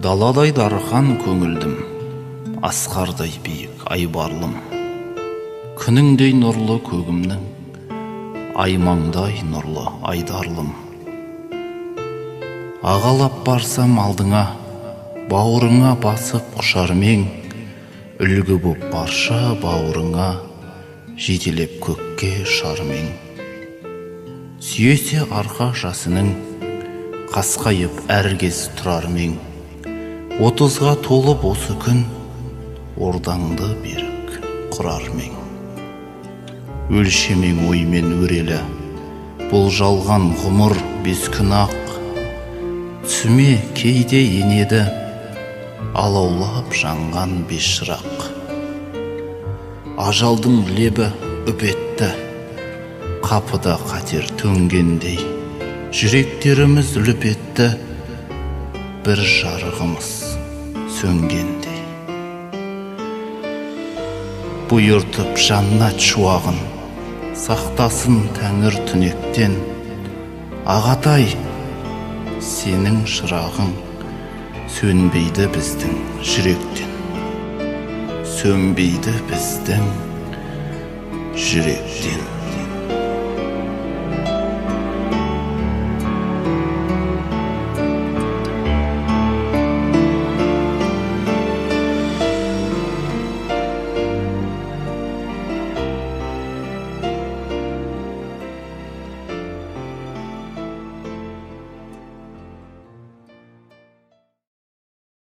Даладай дархан көңілдім, асқардай биік айбарлым. Күніңдей нұрлы көгімнің, аймаңдай нұрлы айдарлым. Ағалап барсам алдыңа, бауырыңа басып құшармең, үлгі боп барша бауырыңа, жетелеп көкке ұшармең. Сүйесе арқа жасының, қасқайып әргез тұрармең. 30-ға толып осы күн, ордаңды берік құрармең. Өлшемең оймен өрелі, бұл жалған ғұмыр 5 күн ақ. Түсіме кейде енеді, алаулап жанған 5 шырақ. Ажалдың лебі үпетті, қапыда қатер төнгендей. Жүректеріміз лүп етті, бір жарығымыз сөнгендей. Бұйыртып жаннат шуағын, сақтасын тәңір түнектен. Ағатай, сенің шырағың сөнбейді біздің жүректен. Сөнбейді біздің жүректен.